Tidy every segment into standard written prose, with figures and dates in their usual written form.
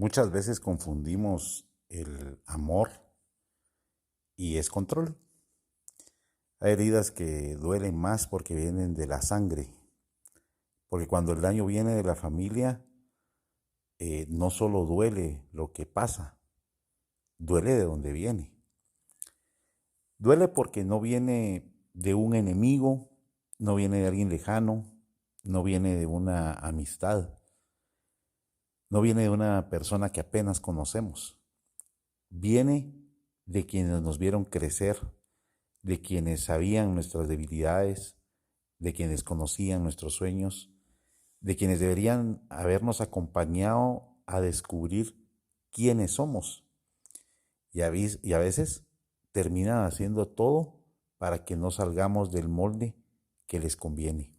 Muchas veces confundimos el amor y es control. Hay heridas que duelen más porque vienen de la sangre, porque cuando el daño viene de la familia, no solo duele lo que pasa, duele de donde viene. Duele porque no viene de un enemigo, no viene de alguien lejano, no viene de una amistad, no viene de una persona que apenas conocemos. Viene de quienes nos vieron crecer, de quienes sabían nuestras debilidades, de quienes conocían nuestros sueños, de quienes deberían habernos acompañado a descubrir quiénes somos. Y a veces terminan haciendo todo para que no salgamos del molde que les conviene.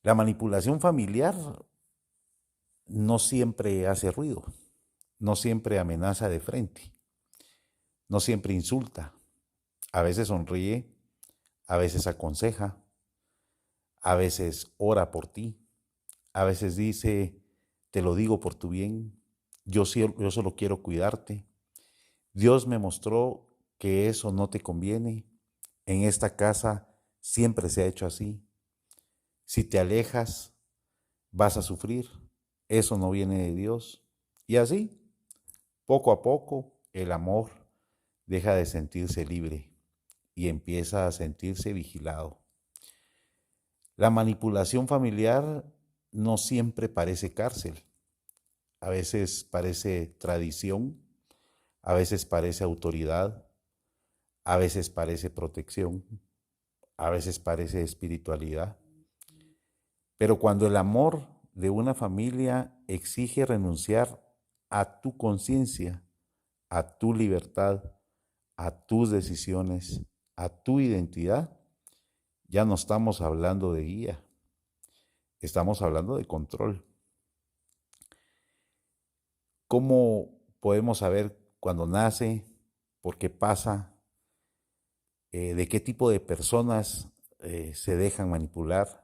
La manipulación familiar no siempre hace ruido, no siempre amenaza de frente, no siempre insulta. A veces sonríe, a veces aconseja, a veces ora por ti, a veces dice, te lo digo por tu bien, yo solo quiero cuidarte. Dios me mostró que eso no te conviene. En esta casa siempre se ha hecho así. Si te alejas, vas a sufrir. Eso no viene de Dios. Y así, poco a poco, el amor deja de sentirse libre y empieza a sentirse vigilado. La manipulación familiar no siempre parece cárcel. A veces parece tradición, a veces parece autoridad, a veces parece protección, a veces parece espiritualidad. Pero cuando el amor de una familia exige renunciar a tu conciencia, a tu libertad, a tus decisiones, a tu identidad, ya no estamos hablando de guía, estamos hablando de control. ¿Cómo podemos saber cuándo nace, por qué pasa, de qué tipo de personas se dejan manipular?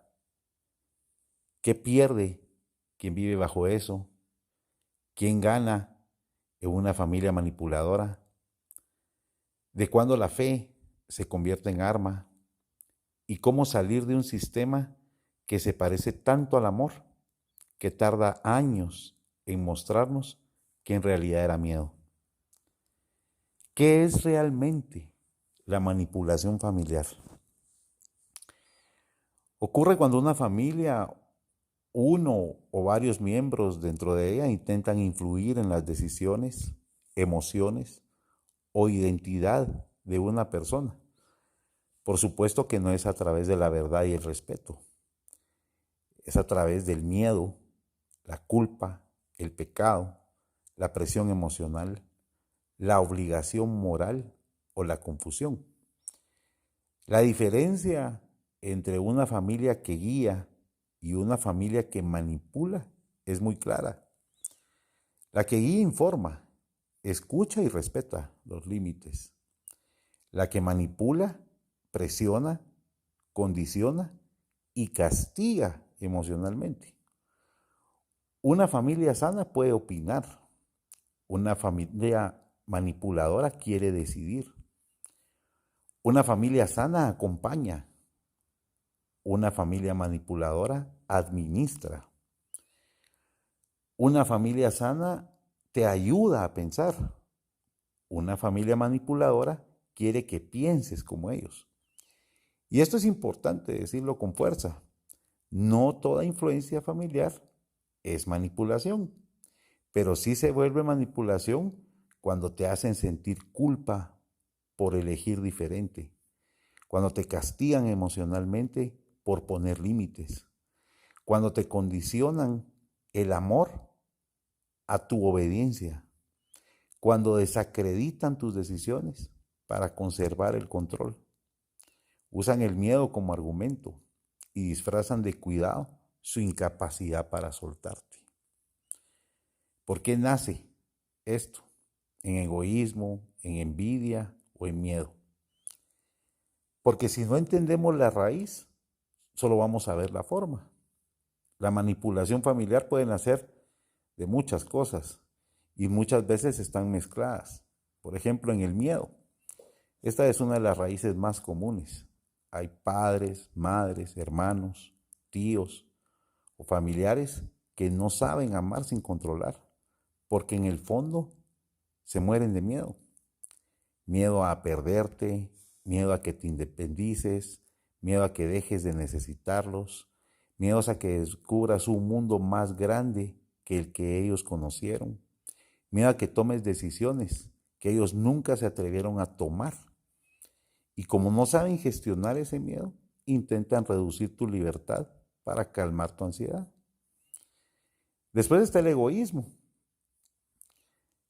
¿Qué pierde quien vive bajo eso? ¿Quién gana en una familia manipuladora? ¿De cuándo la fe se convierte en arma? ¿Y cómo salir de un sistema que se parece tanto al amor, que tarda años en mostrarnos que en realidad era miedo? ¿Qué es realmente la manipulación familiar? Ocurre cuando una familia, uno o varios miembros dentro de ella intentan influir en las decisiones, emociones o identidad de una persona. Por supuesto que no es a través de la verdad y el respeto, es a través del miedo, la culpa, el pecado, la presión emocional, la obligación moral o la confusión. La diferencia entre una familia que guía y una familia que manipula es muy clara. La que guía informa, escucha y respeta los límites. La que manipula, presiona, condiciona y castiga emocionalmente. Una familia sana puede opinar. Una familia manipuladora quiere decidir. Una familia sana acompaña. Una familia manipuladora administra. Una familia sana te ayuda a pensar. Una familia manipuladora quiere que pienses como ellos. Y esto es importante decirlo con fuerza. No toda influencia familiar es manipulación, pero sí se vuelve manipulación cuando te hacen sentir culpa por elegir diferente, cuando te castigan emocionalmente por poner límites, cuando te condicionan el amor a tu obediencia, cuando desacreditan tus decisiones para conservar el control. Usan el miedo como argumento y disfrazan de cuidado su incapacidad para soltarte. ¿Por qué nace esto? ¿En egoísmo, en envidia o en miedo? Porque si no entendemos la raíz, solo vamos a ver la forma. La manipulación familiar puede nacer de muchas cosas y muchas veces están mezcladas. Por ejemplo, en el miedo. Esta es una de las raíces más comunes. Hay padres, madres, hermanos, tíos o familiares que no saben amar sin controlar, porque en el fondo se mueren de miedo. Miedo a perderte, miedo a que te independices, miedo a que dejes de necesitarlos, miedos a que descubras un mundo más grande que el que ellos conocieron, miedo a que tomes decisiones que ellos nunca se atrevieron a tomar. Y como no saben gestionar ese miedo, intentan reducir tu libertad para calmar tu ansiedad. Después está el egoísmo.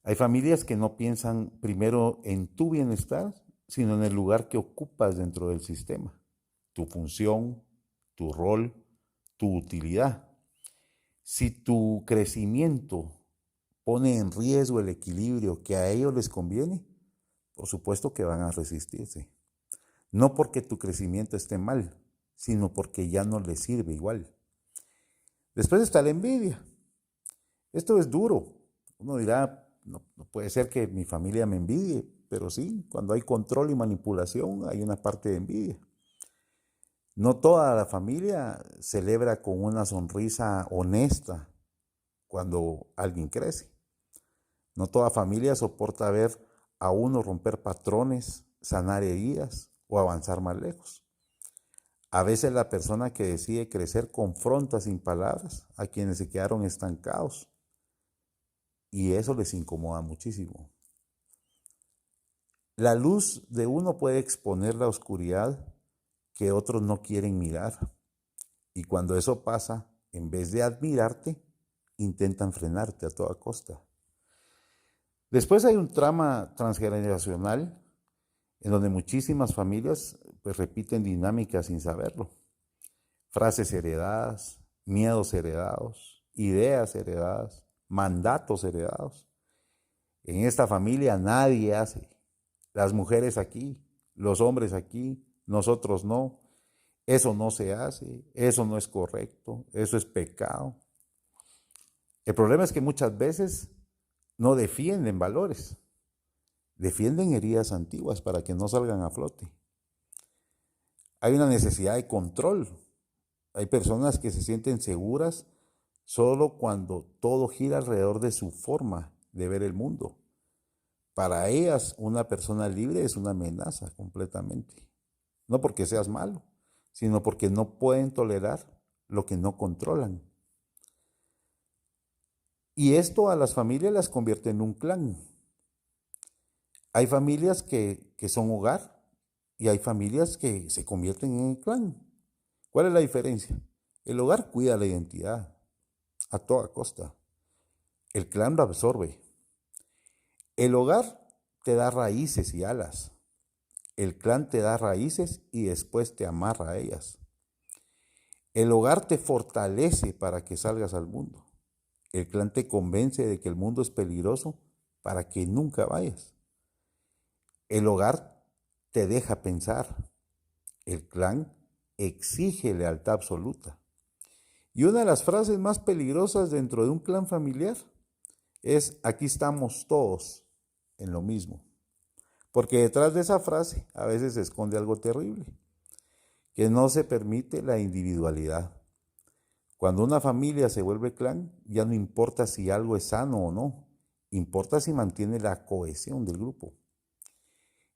Hay familias que no piensan primero en tu bienestar, sino en el lugar que ocupas dentro del sistema, tu función, tu rol, tu utilidad. Si tu crecimiento pone en riesgo el equilibrio que a ellos les conviene, por supuesto que van a resistirse. No porque tu crecimiento esté mal, sino porque ya no les sirve igual. Después está la envidia. Esto es duro. Uno dirá, no puede ser que mi familia me envidie, pero sí, cuando hay control y manipulación hay una parte de envidia. No toda la familia celebra con una sonrisa honesta cuando alguien crece. No toda familia soporta ver a uno romper patrones, sanar heridas o avanzar más lejos. A veces la persona que decide crecer confronta sin palabras a quienes se quedaron estancados y eso les incomoda muchísimo. La luz de uno puede exponer la oscuridad que otros no quieren mirar y cuando eso pasa, en vez de admirarte, intentan frenarte a toda costa. Después hay un trama transgeneracional en donde muchísimas familias pues, repiten dinámicas sin saberlo. Frases heredadas, miedos heredados, ideas heredadas, mandatos heredados. En esta familia nadie hace. Las mujeres aquí, los hombres aquí, nosotros no. Eso no se hace, eso no es correcto, eso es pecado. El problema es que muchas veces no defienden valores, defienden heridas antiguas para que no salgan a flote. Hay una necesidad de control. Hay personas que se sienten seguras solo cuando todo gira alrededor de su forma de ver el mundo. Para ellas, una persona libre es una amenaza completamente. No porque seas malo, sino porque no pueden tolerar lo que no controlan. Y esto a las familias las convierte en un clan. Hay familias que son hogar y hay familias que se convierten en el clan. ¿Cuál es la diferencia? El hogar cuida la identidad a toda costa. El clan lo absorbe. El hogar te da raíces y alas. El clan te da raíces y después te amarra a ellas. El hogar te fortalece para que salgas al mundo. El clan te convence de que el mundo es peligroso para que nunca vayas. El hogar te deja pensar. El clan exige lealtad absoluta. Y una de las frases más peligrosas dentro de un clan familiar es: aquí estamos todos en lo mismo. Porque detrás de esa frase a veces se esconde algo terrible, que no se permite la individualidad. Cuando una familia se vuelve clan, ya no importa si algo es sano o no, importa si mantiene la cohesión del grupo.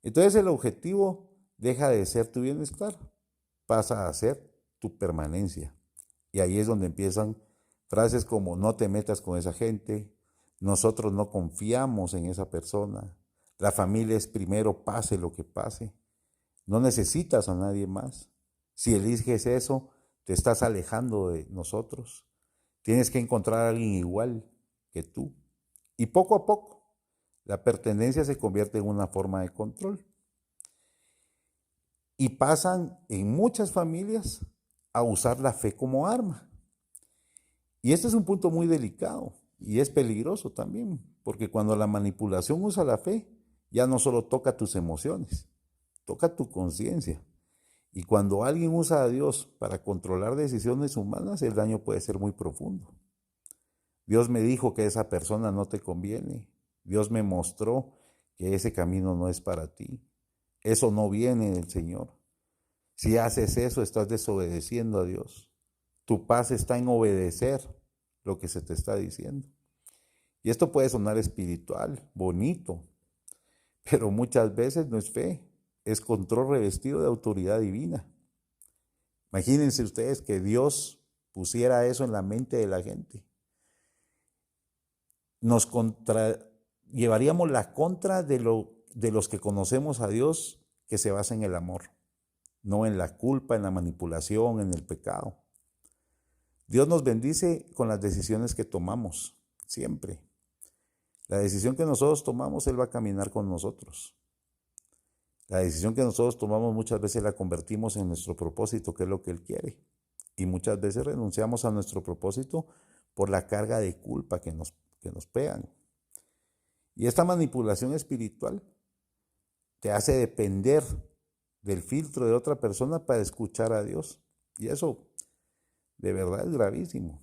Entonces el objetivo deja de ser tu bienestar, pasa a ser tu permanencia. Y ahí es donde empiezan frases como: no te metas con esa gente, nosotros no confiamos en esa persona, la familia es primero pase lo que pase, no necesitas a nadie más. Si eliges eso, te estás alejando de nosotros. Tienes que encontrar a alguien igual que tú. Y poco a poco, la pertenencia se convierte en una forma de control. Y pasan en muchas familias a usar la fe como arma. Y este es un punto muy delicado y es peligroso también, porque cuando la manipulación usa la fe, ya no solo toca tus emociones, toca tu conciencia. Y cuando alguien usa a Dios para controlar decisiones humanas, el daño puede ser muy profundo. Dios me dijo que esa persona no te conviene. Dios me mostró que ese camino no es para ti. Eso no viene del Señor. Si haces eso, estás desobedeciendo a Dios. Tu paz está en obedecer lo que se te está diciendo. Y esto puede sonar espiritual, bonito, pero muchas veces no es fe, es control revestido de autoridad divina. Imagínense ustedes que Dios pusiera eso en la mente de la gente. Llevaríamos la contra de los que conocemos a Dios, que se basa en el amor, no en la culpa, en la manipulación, en el pecado. Dios nos bendice con las decisiones que tomamos, siempre. La decisión que nosotros tomamos, Él va a caminar con nosotros. La decisión que nosotros tomamos muchas veces la convertimos en nuestro propósito, que es lo que Él quiere. Y muchas veces renunciamos a nuestro propósito por la carga de culpa que nos pegan. Y esta manipulación espiritual te hace depender del filtro de otra persona para escuchar a Dios. Y eso de verdad es gravísimo.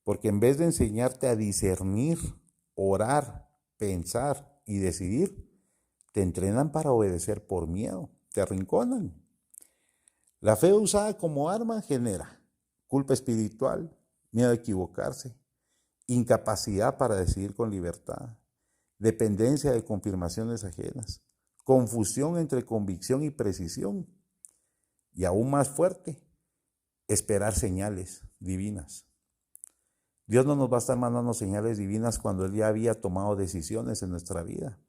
Porque en vez de enseñarte a discernir, orar, pensar y decidir, te entrenan para obedecer por miedo, te arrinconan. La fe usada como arma genera culpa espiritual, miedo a equivocarse, incapacidad para decidir con libertad, dependencia de confirmaciones ajenas, confusión entre convicción y precisión, y aún más fuerte, esperar señales divinas. Dios no nos va a estar mandando señales divinas cuando Él ya había tomado decisiones en nuestra vida.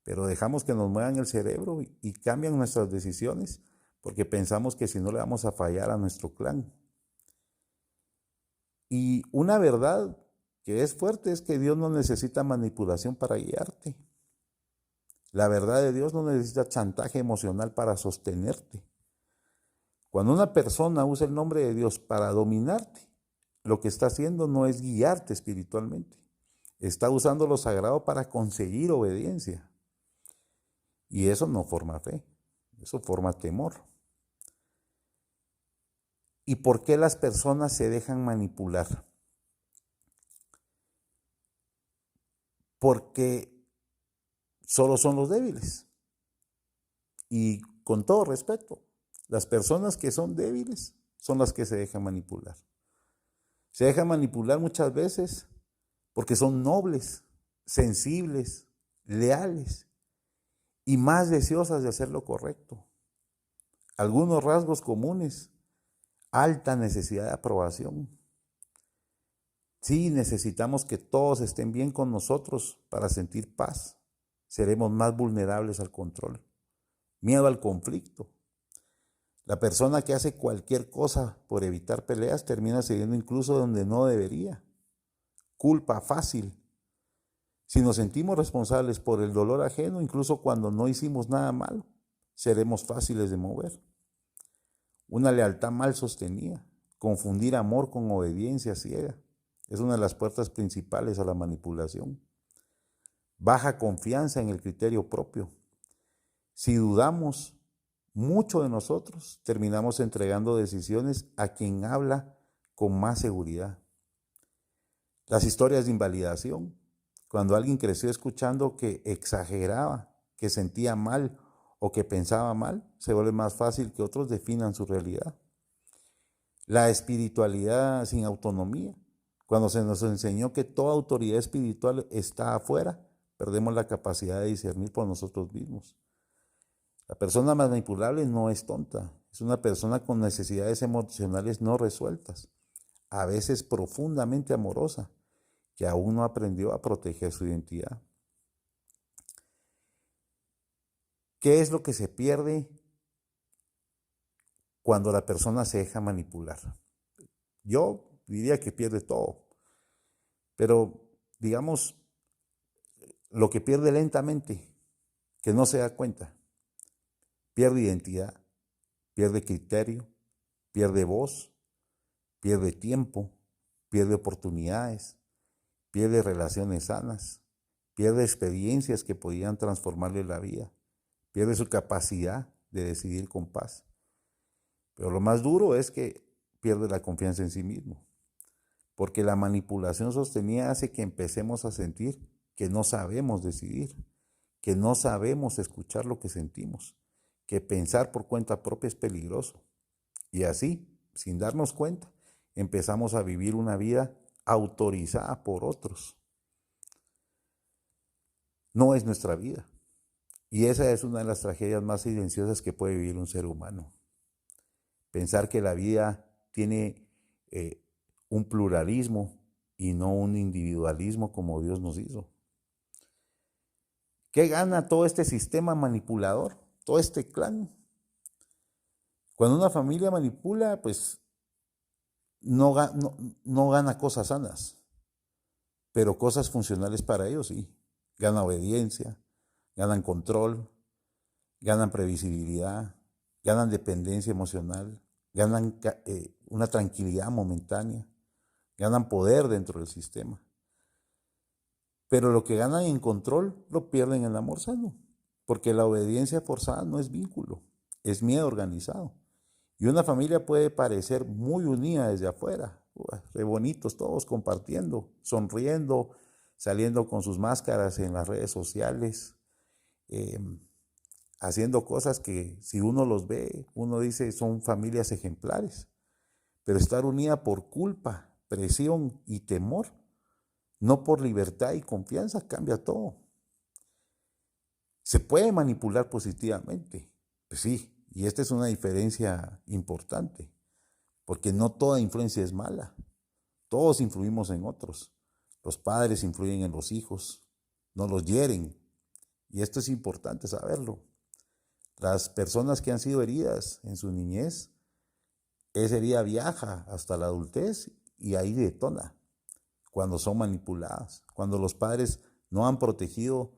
Pero dejamos que nos muevan el cerebro y cambian nuestras decisiones porque pensamos que si no le vamos a fallar a nuestro clan. Y una verdad que es fuerte es que Dios no necesita manipulación para guiarte. La verdad de Dios no necesita chantaje emocional para sostenerte. Cuando una persona usa el nombre de Dios para dominarte, lo que está haciendo no es guiarte espiritualmente. Está usando lo sagrado para conseguir obediencia. Y eso no forma fe, eso forma temor. ¿Y por qué las personas se dejan manipular? Porque solo son los débiles. Y con todo respeto, las personas que son débiles son las que se dejan manipular. Se dejan manipular muchas veces porque son nobles, sensibles, leales y más deseosas de hacer lo correcto. Algunos rasgos comunes: alta necesidad de aprobación. Sí, necesitamos que todos estén bien con nosotros para sentir paz. Seremos más vulnerables al control. Miedo al conflicto. La persona que hace cualquier cosa por evitar peleas termina cediendo incluso donde no debería. Culpa fácil. Si nos sentimos responsables por el dolor ajeno, incluso cuando no hicimos nada malo, seremos fáciles de mover. Una lealtad mal sostenida. Confundir amor con obediencia ciega. Es una de las puertas principales a la manipulación. Baja confianza en el criterio propio. Si dudamos mucho de nosotros, terminamos entregando decisiones a quien habla con más seguridad. Las historias de invalidación. Cuando alguien creció escuchando que exageraba, que sentía mal o que pensaba mal, se vuelve más fácil que otros definan su realidad. La espiritualidad sin autonomía. Cuando se nos enseñó que toda autoridad espiritual está afuera, perdemos la capacidad de discernir por nosotros mismos. La persona manipulable no es tonta, es una persona con necesidades emocionales no resueltas, a veces profundamente amorosa, que aún no aprendió a proteger su identidad. ¿Qué es lo que se pierde cuando la persona se deja manipular? Yo diría que pierde todo, pero digamos, lo que pierde lentamente, que no se da cuenta, pierde identidad, pierde criterio, pierde voz, pierde tiempo, pierde oportunidades, pierde relaciones sanas, pierde experiencias que podían transformarle la vida, pierde su capacidad de decidir con paz. Pero lo más duro es que pierde la confianza en sí mismo. porque la manipulación sostenida hace que empecemos a sentir que no sabemos decidir, que no sabemos escuchar lo que sentimos, que pensar por cuenta propia es peligroso. Y así, sin darnos cuenta, empezamos a vivir una vida autorizada por otros. No es nuestra vida. Y esa es una de las tragedias más silenciosas que puede vivir un ser humano. Pensar que la vida tiene un pluralismo y no un individualismo como Dios nos hizo. ¿Qué gana todo este sistema manipulador? Todo este clan. Cuando una familia manipula, pues no gana cosas sanas, pero cosas funcionales para ellos sí. Gana obediencia, ganan control, ganan previsibilidad, ganan dependencia emocional, ganan una tranquilidad momentánea, ganan poder dentro del sistema. Pero lo que ganan en control lo pierden en el amor sano, porque la obediencia forzada no es vínculo, es miedo organizado. Y una familia puede parecer muy unida desde afuera, re bonitos todos compartiendo, sonriendo, saliendo con sus máscaras en las redes sociales, haciendo cosas que si uno los ve, uno dice son familias ejemplares. Pero estar unida por culpa, presión y temor, no por libertad y confianza, cambia todo. ¿Se puede manipular positivamente? Pues sí, y esta es una diferencia importante, porque no toda influencia es mala. Todos influimos en otros. Los padres influyen en los hijos, no los hieren. Y esto es importante saberlo. Las personas que han sido heridas en su niñez, esa herida viaja hasta la adultez y ahí detona cuando son manipuladas, cuando los padres no han protegido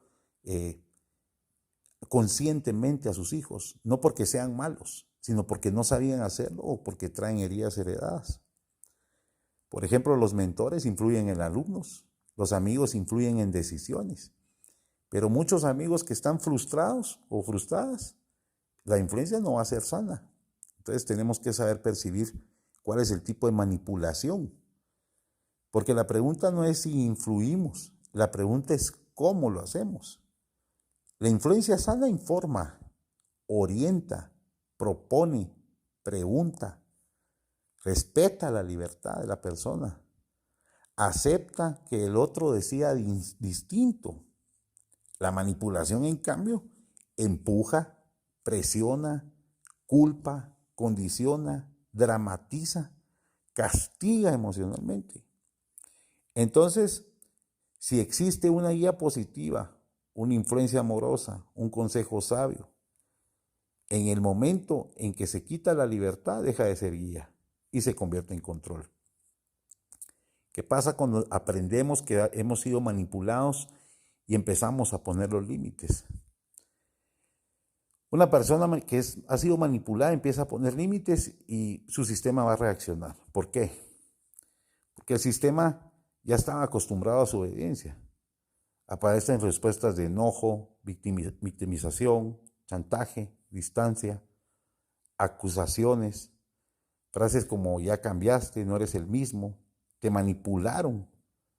conscientemente a sus hijos, no porque sean malos, sino porque no sabían hacerlo o porque traen heridas heredadas. Por ejemplo, los mentores influyen en alumnos, los amigos influyen en decisiones, pero muchos amigos que están frustrados o frustradas, la influencia no va a ser sana. Entonces tenemos que saber percibir cuál es el tipo de manipulación, porque la pregunta no es si influimos, la pregunta es cómo lo hacemos. La influencia sana informa, orienta, propone, pregunta, respeta la libertad de la persona, acepta que el otro decida distinto. La manipulación, en cambio, empuja, presiona, culpa, condiciona, dramatiza, castiga emocionalmente. Entonces, si existe una guía positiva, una influencia amorosa, un consejo sabio, en el momento en que se quita la libertad, deja de ser guía y se convierte en control. ¿Qué pasa cuando aprendemos que hemos sido manipulados y empezamos a poner los límites? Una persona que ha sido manipulada empieza a poner límites y su sistema va a reaccionar. ¿Por qué? Porque el sistema ya estaba acostumbrado a su obediencia. Aparecen respuestas de enojo, victimización, chantaje, distancia, acusaciones, frases como ya cambiaste, no eres el mismo, te manipularon,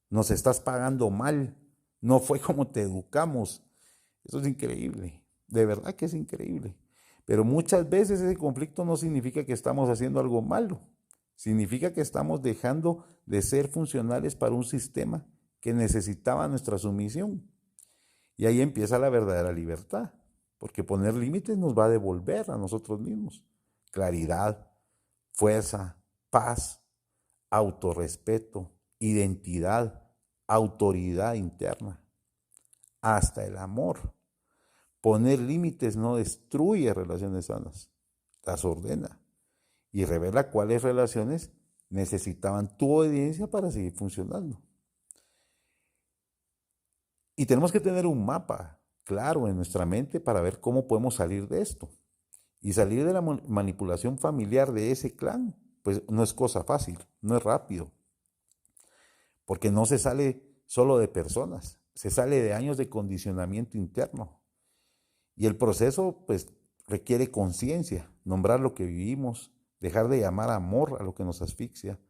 nos estás pagando mal, no fue como te educamos. Eso es increíble, de verdad que es increíble. Pero muchas veces ese conflicto no significa que estamos haciendo algo malo, significa que estamos dejando de ser funcionales para un sistema que necesitaba nuestra sumisión. Y ahí empieza la verdadera libertad, porque poner límites nos va a devolver a nosotros mismos claridad, fuerza, paz, autorrespeto, identidad, autoridad interna, hasta el amor. Poner límites no destruye relaciones sanas, las ordena y revela cuáles relaciones necesitaban tu obediencia para seguir funcionando. Y tenemos que tener un mapa claro en nuestra mente para ver cómo podemos salir de esto. Y salir de la manipulación familiar de ese clan, pues no es cosa fácil, no es rápido. Porque no se sale solo de personas, se sale de años de condicionamiento interno. Y el proceso, pues, requiere conciencia, nombrar lo que vivimos, dejar de llamar amor a lo que nos asfixia,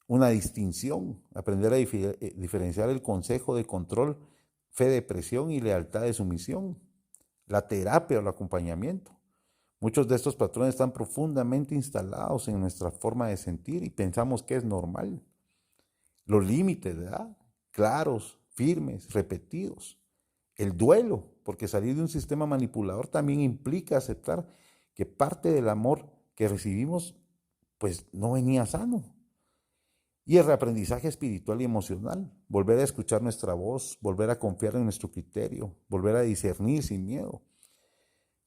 una distinción, aprender a diferenciar el consejo de control, fe de presión y lealtad de sumisión, la terapia o el acompañamiento. Muchos de estos patrones están profundamente instalados en nuestra forma de sentir y pensamos que es normal. Los límites, ¿verdad? Claros, firmes, repetidos. El duelo, porque salir de un sistema manipulador también implica aceptar que parte del amor que recibimos pues no venía sano. Y el reaprendizaje espiritual y emocional, volver a escuchar nuestra voz, volver a confiar en nuestro criterio, volver a discernir sin miedo.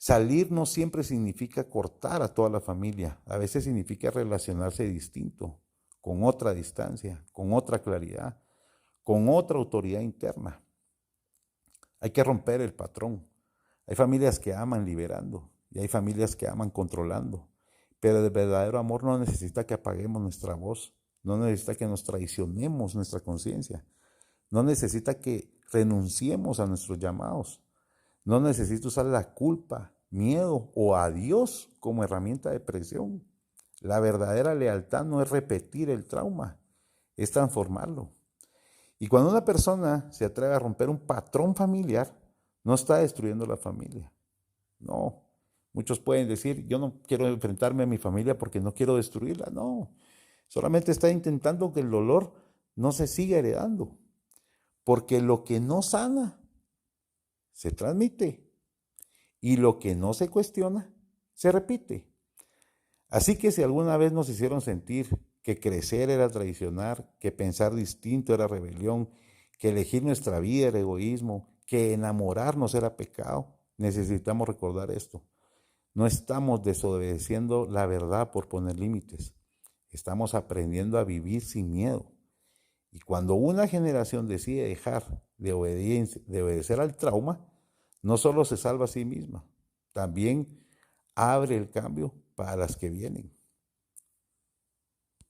Salir no siempre significa cortar a toda la familia, a veces significa relacionarse distinto, con otra distancia, con otra claridad, con otra autoridad interna. Hay que romper el patrón. Hay familias que aman liberando y hay familias que aman controlando, pero el verdadero amor no necesita que apaguemos nuestra voz, no necesita que nos traicionemos nuestra conciencia, no necesita que renunciemos a nuestros llamados. No necesito usar la culpa, miedo o a Dios como herramienta de presión. La verdadera lealtad no es repetir el trauma, es transformarlo. Y cuando una persona se atreve a romper un patrón familiar, no está destruyendo la familia. No. Muchos pueden decir, yo no quiero enfrentarme a mi familia porque no quiero destruirla. No. Solamente está intentando que el dolor no se siga heredando. Porque lo que no sana se transmite y lo que no se cuestiona se repite. Así que si alguna vez nos hicieron sentir que crecer era traicionar, que pensar distinto era rebelión, que elegir nuestra vida era egoísmo, que enamorarnos era pecado, necesitamos recordar esto. No estamos desobedeciendo la verdad por poner límites. Estamos aprendiendo a vivir sin miedo. Y cuando una generación decide dejar de obedecer al trauma, no solo se salva a sí misma, también abre el cambio para las que vienen.